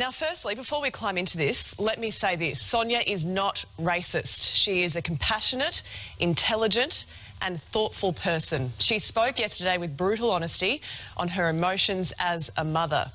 Now, firstly, before we climb into this, let me say this. Sonia is not racist. She is a compassionate, intelligent and thoughtful person. She spoke yesterday with brutal honesty on her emotions as a mother.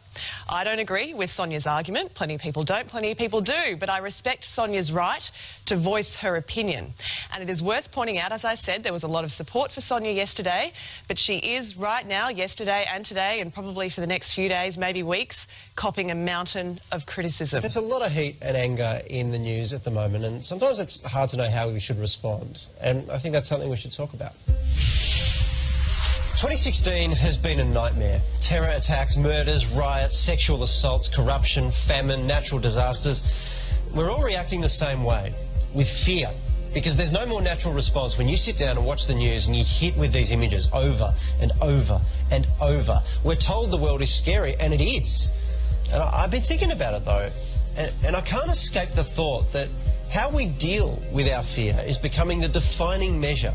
I don't agree with Sonia's argument. Plenty of people don't, plenty of people do, but I respect Sonia's right to voice her opinion. And it is worth pointing out, as I said, there was a lot of support for Sonia yesterday, but she is right now, yesterday and today, and probably for the next few days, maybe weeks, copping a mountain of criticism. There's a lot of heat and anger in the news at the moment, and sometimes it's hard to know how we should respond. And I think that's something we should talk about. 2016 has been a nightmare. Terror attacks, murders, riots, sexual assaults, corruption, famine, natural disasters. We're all reacting the same way, with fear. Because there's no more natural response when you sit down and watch the news and you're hit with these images over and over and over. We're told the world is scary, and it is. And I've been thinking about it, though, and I can't escape the thought that how we deal with our fear is becoming the defining measure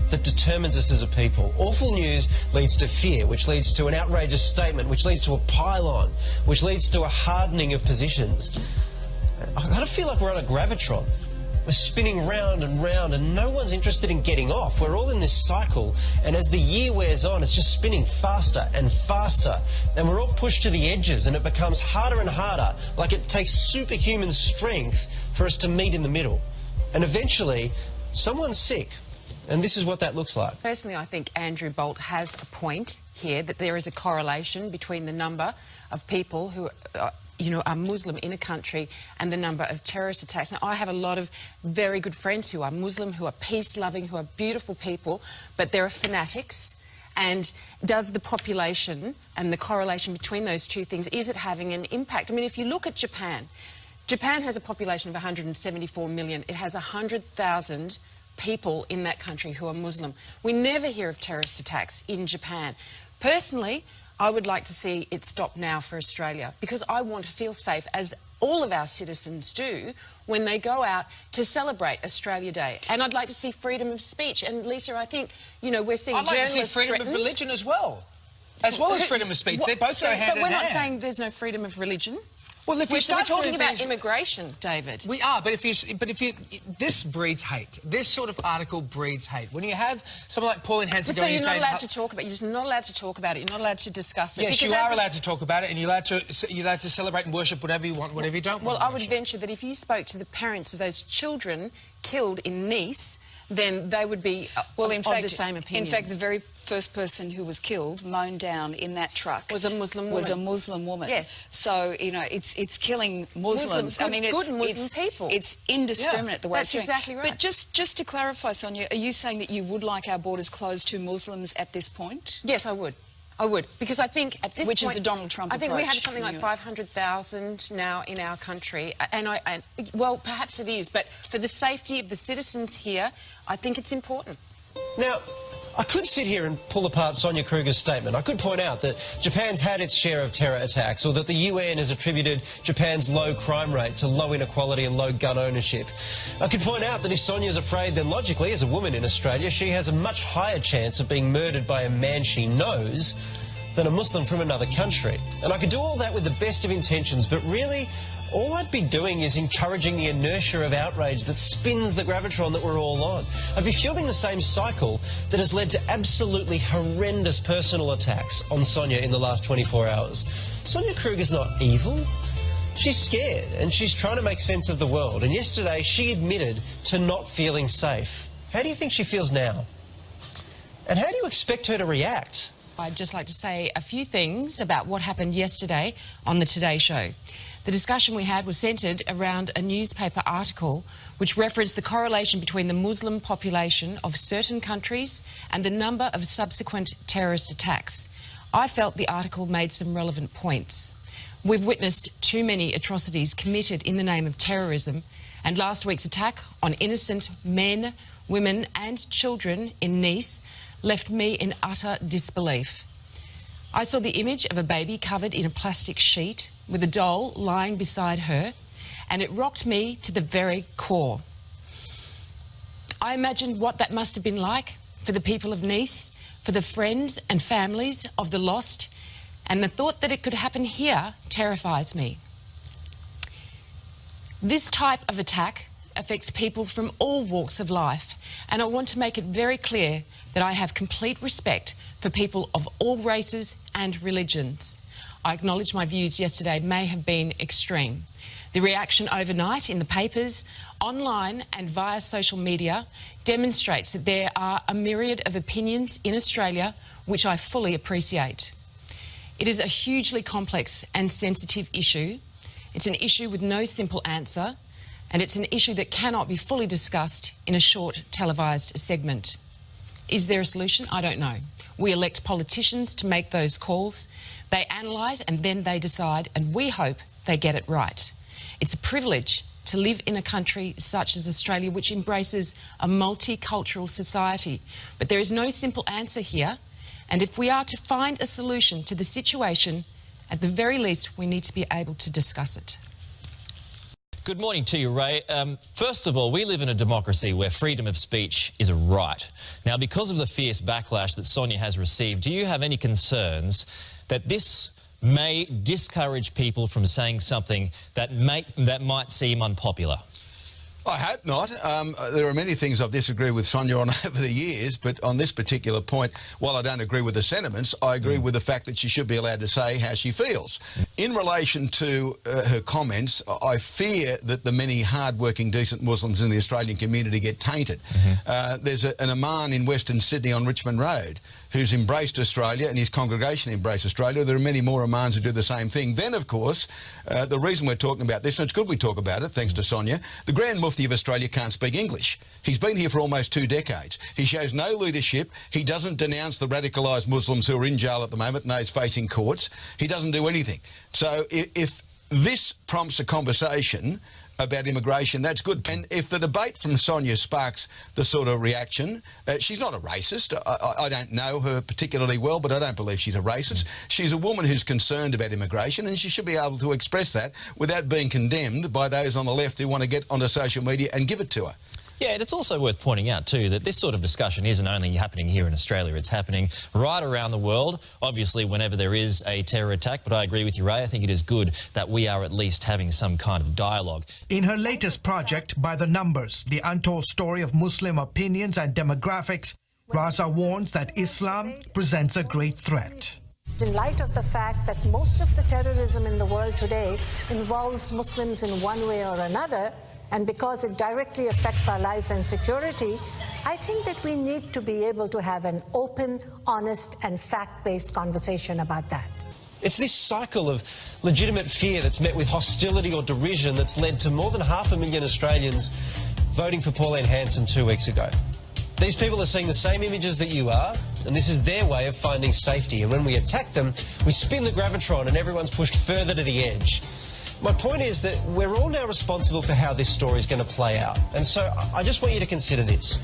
that determines us as a people. Awful news leads to fear, which leads to an outrageous statement, which leads to a pile-on, which leads to a hardening of positions. I kind of feel like we're on a gravitron. We're spinning round and round and no one's interested in getting off. We're all in this cycle, and as the year wears on, it's just spinning faster and faster, and we're all pushed to the edges, and it becomes harder and harder, like it takes superhuman strength for us to meet in the middle. And eventually, someone's sick. And this is what that looks like. Personally, I think Andrew Bolt has a point here, that there is a correlation between the number of people who are Muslim in a country and the number of terrorist attacks. Now, I have a lot of very good friends who are Muslim, who are peace-loving, who are beautiful people, but there are fanatics. And does the population and the correlation between those two things, is it having an impact? I mean, if you look at Japan, Japan has a population of 174 million. It has 100,000 people in that country who are Muslim. We never hear of terrorist attacks in Japan. Personally, I would like to see it stop now for Australia, because I want to feel safe, as all of our citizens do, when they go out to celebrate Australia Day. And I'd like to see freedom of speech. And Lisa, I think, we're seeing I'd like journalists to see freedom of religion as well. As well as freedom of speech. They both go hand in hand. But we're not saying there's no freedom of religion. Well, if we're start talking about immigration, David. We are, but this breeds hate. This sort of article breeds hate. When you have someone like Pauline Hanson so going, you're not allowed to talk about it. You're just not allowed to talk about it. You're not allowed to discuss it. Yes, you are allowed to talk about it, and you're allowed to celebrate and worship whatever you want, whatever you don't want. Well, I would venture that if you spoke to the parents of those children killed in Nice, then they would be of the same opinion. In fact, the very first person who was killed, mown down in that truck, was a Muslim woman. Yes. So, it's killing Muslims. Good, Muslim people. It's indiscriminate the way that's it's exactly right. But just to clarify, Sonia, are you saying that you would like our borders closed to Muslims at this point? Yes, I would. I would, because I think at this point... Which is the Donald Trump approach. I think we have something like 500,000 now in our country, and well, perhaps it is, but for the safety of the citizens here, I think it's important. Now, I could sit here and pull apart Sonia Kruger's statement. I could point out that Japan's had its share of terror attacks, or that the UN has attributed Japan's low crime rate to low inequality and low gun ownership. I could point out that if Sonia's afraid, then logically, as a woman in Australia, she has a much higher chance of being murdered by a man she knows than a Muslim from another country. And I could do all that with the best of intentions, but really, all I'd be doing is encouraging the inertia of outrage that spins the gravitron that we're all on. I'd be fueling the same cycle that has led to absolutely horrendous personal attacks on Sonia in the last 24 hours. Sonia Kruger's not evil. She's scared, and she's trying to make sense of the world. And yesterday, she admitted to not feeling safe. How do you think she feels now? And how do you expect her to react? I'd just like to say a few things about what happened yesterday on the Today Show. The discussion we had was centred around a newspaper article which referenced the correlation between the Muslim population of certain countries and the number of subsequent terrorist attacks. I felt the article made some relevant points. We've witnessed too many atrocities committed in the name of terrorism, and last week's attack on innocent men, women and children in Nice left me in utter disbelief. I saw the image of a baby covered in a plastic sheet with a doll lying beside her, and it rocked me to the very core. I imagined what that must have been like for the people of Nice, for the friends and families of the lost, and the thought that it could happen here terrifies me. This type of attack affects people from all walks of life, and I want to make it very clear that I have complete respect for people of all races and religions. I acknowledge my views yesterday may have been extreme. The reaction overnight in the papers, online and via social media demonstrates that there are a myriad of opinions in Australia which I fully appreciate. It is a hugely complex and sensitive issue. It's an issue with no simple answer, and it's an issue that cannot be fully discussed in a short televised segment. Is there a solution? I don't know. We elect politicians to make those calls. They analyse and then they decide, and we hope they get it right. It's a privilege to live in a country such as Australia, which embraces a multicultural society. But there is no simple answer here, and if we are to find a solution to the situation, at the very least, we need to be able to discuss it. Good morning to you, Ray. First of all, we live in a democracy where freedom of speech is a right. Now, because of the fierce backlash that Sonia has received, do you have any concerns that this may discourage people from saying something that might seem unpopular? I hope not. There are many things I've disagreed with Sonia on over the years, but on this particular point, while I don't agree with the sentiments, I agree with the fact that she should be allowed to say how she feels. In relation to her comments, I fear that the many hard-working, decent Muslims in the Australian community get tainted. There's an imam in Western Sydney on Richmond Road who's embraced Australia, and his congregation embraced Australia. There are many more imams who do the same thing. Then, of course, the reason we're talking about this, and it's good we talk about it, thanks to Sonia, the Grand Mufti of Australia can't speak English. He's been here for almost 2 decades. He shows no leadership. He doesn't denounce the radicalised Muslims who are in jail at the moment and those facing courts. He doesn't do anything. So if this prompts a conversation about immigration, that's good. And if the debate from Sonia sparks the sort of reaction, she's not a racist. I don't know her particularly well, but I don't believe she's a racist. She's a woman who's concerned about immigration, and she should be able to express that without being condemned by those on the left who want to get onto social media and give it to her. Yeah, and it's also worth pointing out too that this sort of discussion isn't only happening here in Australia, it's happening right around the world, obviously whenever there is a terror attack. But I agree with you, Ray, I think it is good that we are at least having some kind of dialogue. In her latest project, By the Numbers, the untold story of Muslim opinions and demographics, Raza warns that Islam presents a great threat. In light of the fact that most of the terrorism in the world today involves Muslims in one way or another, and because it directly affects our lives and security, I think that we need to be able to have an open, honest and fact-based conversation about that. It's this cycle of legitimate fear that's met with hostility or derision that's led to more than 500,000 Australians voting for Pauline Hanson 2 weeks ago. These people are seeing the same images that you are, and this is their way of finding safety. And when we attack them, we spin the gravitron and everyone's pushed further to the edge. My point is that we're all now responsible for how this story is going to play out. And so I just want you to consider this.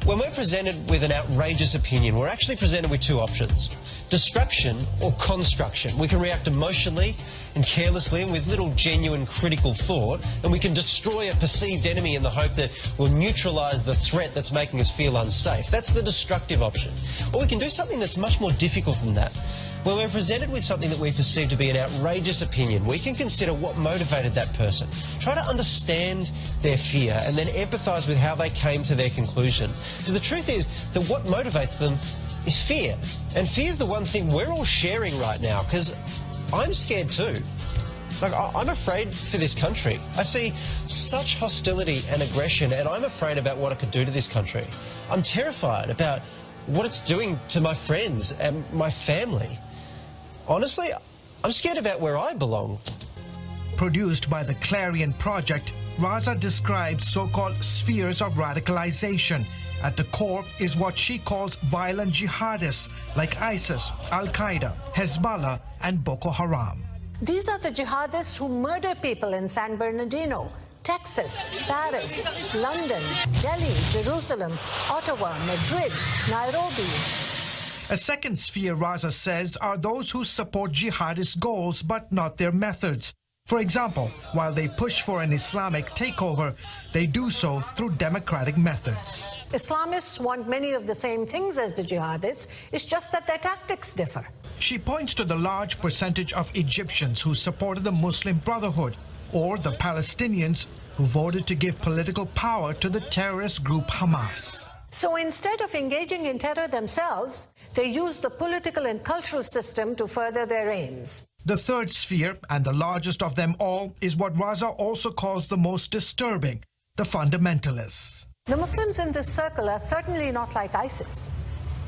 When we're presented with an outrageous opinion, we're actually presented with 2 options: destruction or construction. We can react emotionally and carelessly and with little genuine critical thought, and we can destroy a perceived enemy in the hope that we'll neutralise the threat that's making us feel unsafe. That's the destructive option. Or we can do something that's much more difficult than that. When we're presented with something that we perceive to be an outrageous opinion, we can consider what motivated that person. Try to understand their fear and then empathise with how they came to their conclusion. Because the truth is that what motivates them is fear. And fear is the one thing we're all sharing right now, because I'm scared too. Like, I'm afraid for this country. I see such hostility and aggression, and I'm afraid about what it could do to this country. I'm terrified about what it's doing to my friends and my family. Honestly, I'm scared about where I belong. Produced by the Clarion Project, Raza describes so-called spheres of radicalization. At the core is what she calls violent jihadists like ISIS, Al-Qaeda, Hezbollah and Boko Haram. These are the jihadists who murder people in San Bernardino, Texas, Paris, London, Delhi, Jerusalem, Ottawa, Madrid, Nairobi. A second sphere, Raza says, are those who support jihadist goals but not their methods. For example, while they push for an Islamic takeover, they do so through democratic methods. Islamists want many of the same things as the jihadists, it's just that their tactics differ. She points to the large percentage of Egyptians who supported the Muslim Brotherhood. or the Palestinians who voted to give political power to the terrorist group Hamas. So instead of engaging in terror themselves, they use the political and cultural system to further their aims. The third sphere, and the largest of them all, is what Raza also calls the most disturbing, the fundamentalists. The Muslims in this circle are certainly not like ISIS,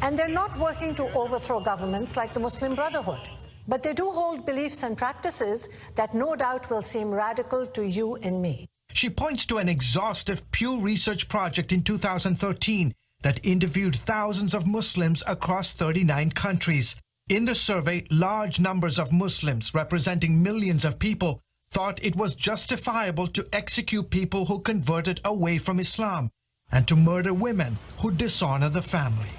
and they're not working to overthrow governments like the Muslim Brotherhood. But they do hold beliefs and practices that no doubt will seem radical to you and me. She points to an exhaustive Pew Research project in 2013 that interviewed thousands of Muslims across 39 countries. In the survey, large numbers of Muslims, representing millions of people, thought it was justifiable to execute people who converted away from Islam and to murder women who dishonor the family.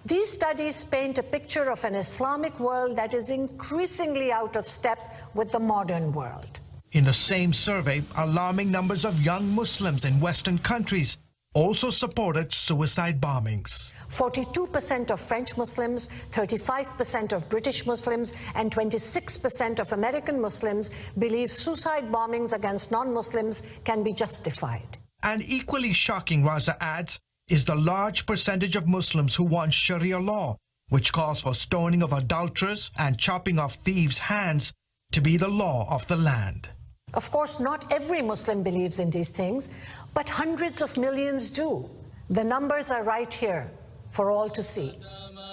These studies paint a picture of an Islamic world that is increasingly out of step with the modern world. In the same survey, alarming numbers of young Muslims in Western countries also supported suicide bombings. 42% of French Muslims, 35% of British Muslims, and 26% of American Muslims believe suicide bombings against non-Muslims can be justified. And equally shocking, Raza adds, is the large percentage of Muslims who want Sharia law, which calls for stoning of adulterers and chopping off thieves' hands, to be the law of the land. Of course, not every Muslim believes in these things, but hundreds of millions do. The numbers are right here for all to see.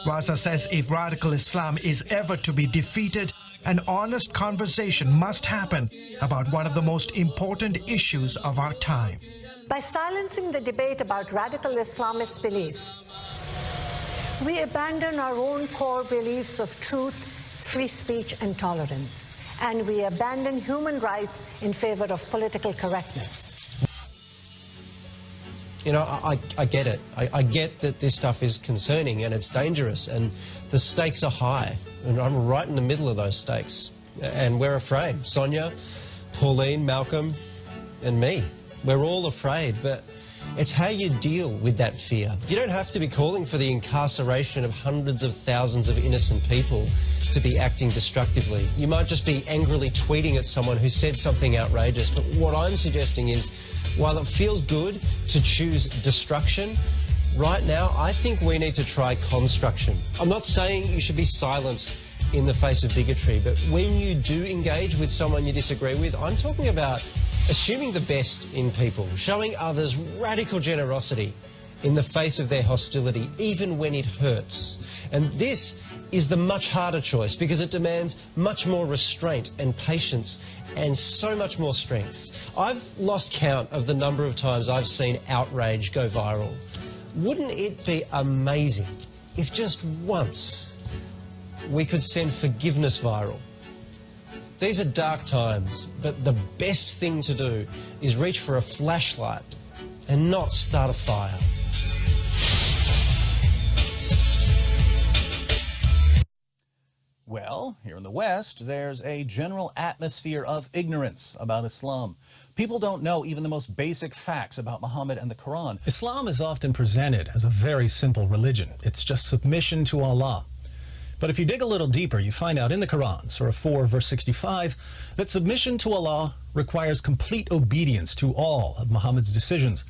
Raza says if radical Islam is ever to be defeated, an honest conversation must happen about one of the most important issues of our time. By silencing the debate about radical Islamist beliefs, we abandon our own core beliefs of truth, free speech, and tolerance. And we abandon human rights in favor of political correctness. You know, I get it. I get that this stuff is concerning and it's dangerous and the stakes are high. And I'm right in the middle of those stakes. And we're afraid. Sonia, Pauline, Malcolm, and me. We're all afraid, but it's how you deal with that fear. You don't have to be calling for the incarceration of hundreds of thousands of innocent people to be acting destructively. You might just be angrily tweeting at someone who said something outrageous, but what I'm suggesting is, while it feels good to choose destruction, right now I think we need to try construction. I'm not saying you should be silent in the face of bigotry, but when you do engage with someone you disagree with, I'm talking about assuming the best in people, showing others radical generosity in the face of their hostility, even when it hurts. And this is the much harder choice because it demands much more restraint and patience and so much more strength. I've lost count of the number of times I've seen outrage go viral. Wouldn't it be amazing if just once we could send forgiveness viral? These are dark times, but the best thing to do is reach for a flashlight and not start a fire. Well, here in the West, there's a general atmosphere of ignorance about Islam. People don't know even the most basic facts about Muhammad and the Quran. Islam is often presented as a very simple religion. It's just submission to Allah. But if you dig a little deeper, you find out in the Quran, Surah 4, verse 65, that submission to Allah requires complete obedience to all of Muhammad's decisions.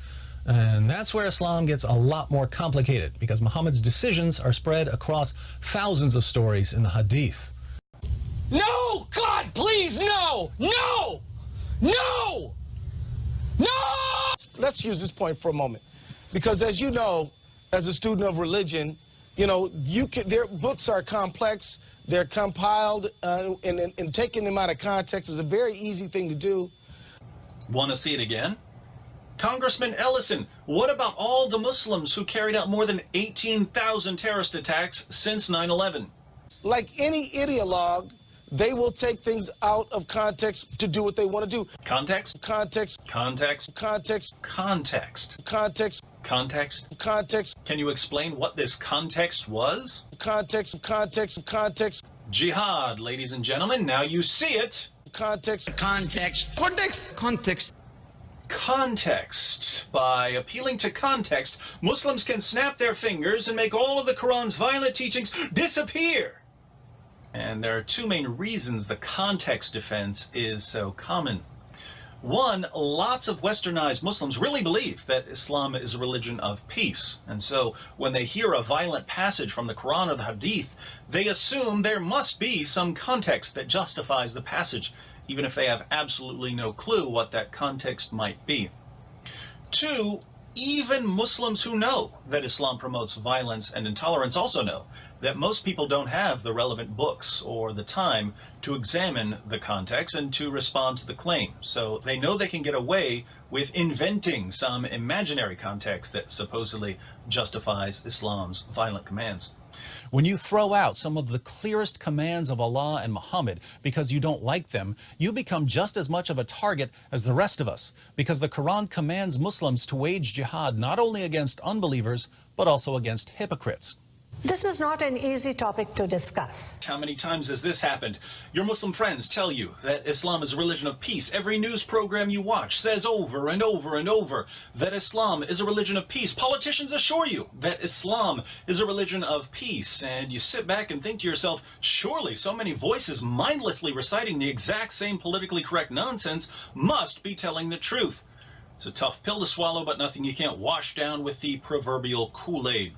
And that's where Islam gets a lot more complicated, because Muhammad's decisions are spread across thousands of stories in the Hadith. No! God, please, no! No! No! No! Let's use this point for a moment, because as you know, as a student of religion, you know, their books are complex, they're compiled, and taking them out of context is a very easy thing to do. Want to see it again? Congressman Ellison, what about all the Muslims who carried out more than 18,000 terrorist attacks since 9/11? Like any ideologue, they will take things out of context to do what they want to do. Context? Context. Context? Context. Context. Context. Context? Context. Can you explain what this context was? Context. Context. Context. Jihad, ladies and gentlemen, now you see it. Context. Context. Context. Context. Context. By appealing to context, Muslims can snap their fingers and make all of the Quran's violent teachings disappear. And there are two main reasons the context defense is so common. One, lots of westernized Muslims really believe that Islam is a religion of peace. And so when they hear a violent passage from the Quran or the Hadith, they assume there must be some context that justifies the passage, even if they have absolutely no clue what that context might be. Two, even Muslims who know that Islam promotes violence and intolerance also know that most people don't have the relevant books or the time to examine the context and to respond to the claim. So they know they can get away with inventing some imaginary context that supposedly justifies Islam's violent commands. When you throw out some of the clearest commands of Allah and Muhammad because you don't like them, you become just as much of a target as the rest of us, because the Quran commands Muslims to wage jihad not only against unbelievers, but also against hypocrites. This is not an easy topic to discuss. How many times has this happened? Your Muslim friends tell you that Islam is a religion of peace. Every news program you watch says over and over and over that Islam is a religion of peace. Politicians assure you that Islam is a religion of peace. And you sit back and think to yourself, surely so many voices mindlessly reciting the exact same politically correct nonsense must be telling the truth. It's a tough pill to swallow, but nothing you can't wash down with the proverbial Kool-Aid.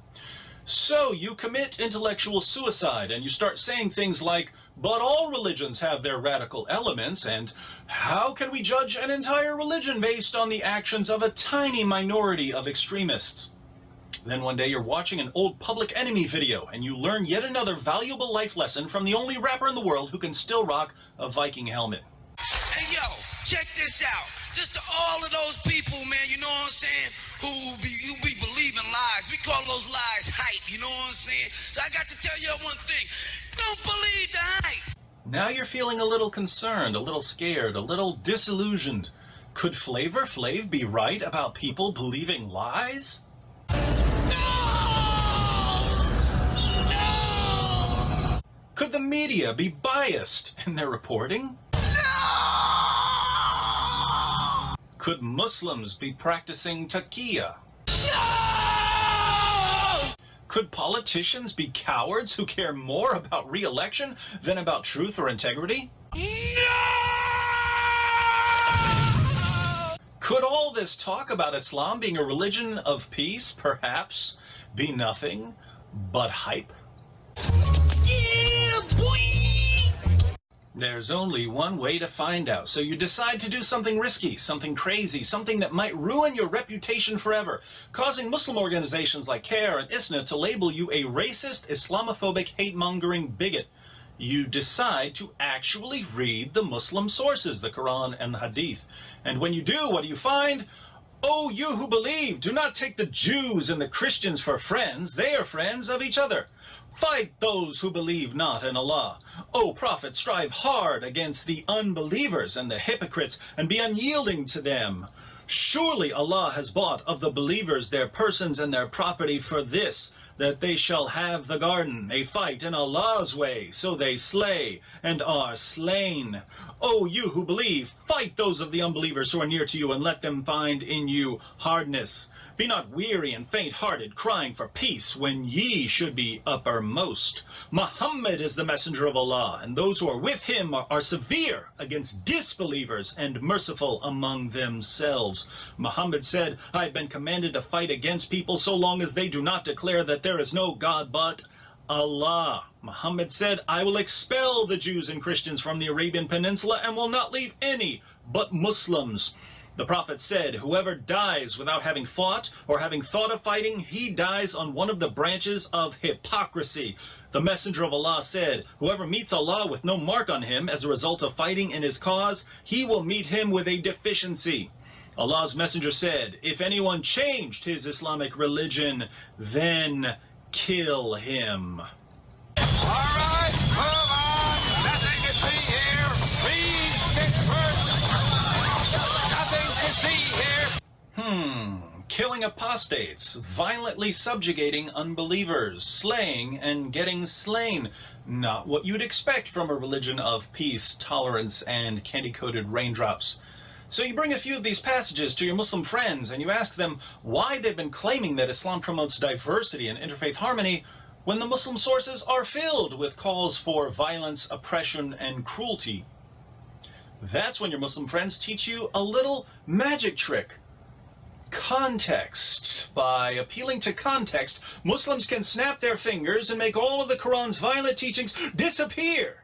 So you commit intellectual suicide and you start saying things like, but all religions have their radical elements, and how can we judge an entire religion based on the actions of a tiny minority of extremists? Then one day you're watching an old Public Enemy video and you learn yet another valuable life lesson from the only rapper in the world who can still rock a Viking helmet. Hey, yo, check this out. Just to all of those people, man, you know what I'm saying, who be believing lies. We call those lies hype, you know what I'm saying? So I got to tell you one thing. Don't believe the hype. Now you're feeling a little concerned, a little scared, a little disillusioned. Could Flavor Flav be right about people believing lies? No! Could the media be biased in their reporting? Could Muslims be practicing taqiyya? No! Could politicians be cowards who care more about re-election than about truth or integrity? No! Could all this talk about Islam being a religion of peace perhaps be nothing but hype? Yeah, boy! There's only one way to find out, so you decide to do something risky, something crazy, something that might ruin your reputation forever, causing Muslim organizations like CARE and ISNA to label you a racist, Islamophobic, hate-mongering bigot. You decide to actually read the Muslim sources, the Quran and the Hadith. And when you do, what do you find? Oh, you who believe, do not take the Jews and the Christians for friends. They are friends of each other. Fight those who believe not in Allah. O Prophet, strive hard against the unbelievers and the hypocrites, and be unyielding to them. Surely Allah has bought of the believers their persons and their property for this, that they shall have the garden, a fight in Allah's way, so they slay and are slain. O you who believe, fight those of the unbelievers who are near to you, and let them find in you hardness. Be not weary and faint-hearted, crying for peace, when ye should be uppermost. Muhammad is the messenger of Allah, and those who are with him are severe against disbelievers and merciful among themselves. Muhammad said, I have been commanded to fight against people so long as they do not declare that there is no God but Allah. Muhammad said, I will expel the Jews and Christians from the Arabian Peninsula and will not leave any but Muslims. The Prophet said, whoever dies without having fought or having thought of fighting, he dies on one of the branches of hypocrisy. The Messenger of Allah said, whoever meets Allah with no mark on him as a result of fighting in his cause, he will meet him with a deficiency. Allah's Messenger said, if anyone changed his Islamic religion, then kill him. All right, move on. Nothing to see here. Please, experts. Nothing to see here. Killing apostates, violently subjugating unbelievers, slaying and getting slain. Not what you'd expect from a religion of peace, tolerance, and candy-coated raindrops. So you bring a few of these passages to your Muslim friends and you ask them why they've been claiming that Islam promotes diversity and interfaith harmony when the Muslim sources are filled with calls for violence, oppression, and cruelty. That's when your Muslim friends teach you a little magic trick. Context. By appealing to context, Muslims can snap their fingers and make all of the Quran's violent teachings disappear.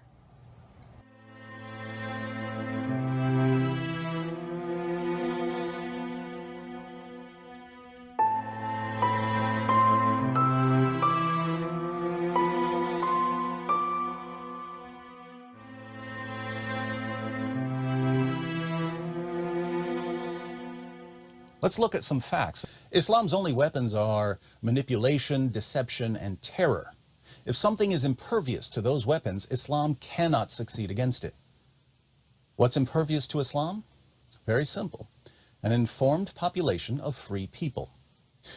Let's look at some facts. Islam's only weapons are manipulation, deception, and terror. If something is impervious to those weapons, Islam cannot succeed against it. What's impervious to Islam? Very simple. An informed population of free people.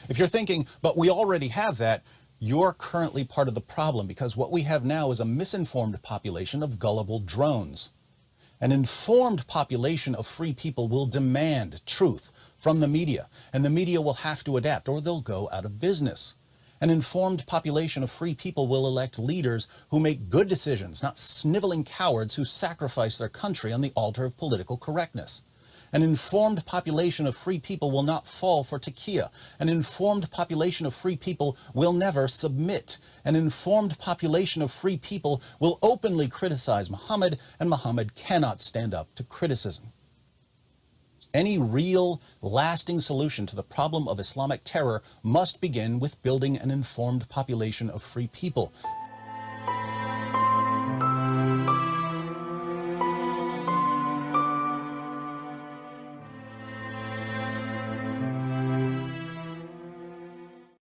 If you're thinking, but we already have that, you're currently part of the problem, because what we have now is a misinformed population of gullible drones. An informed population of free people will demand truth from the media, and the media will have to adapt or they'll go out of business. An informed population of free people will elect leaders who make good decisions, not sniveling cowards who sacrifice their country on the altar of political correctness. An informed population of free people will not fall for taqiyya. An informed population of free people will never submit. An informed population of free people will openly criticize Muhammad, and Muhammad cannot stand up to criticism. Any real, lasting solution to the problem of Islamic terror must begin with building an informed population of free people.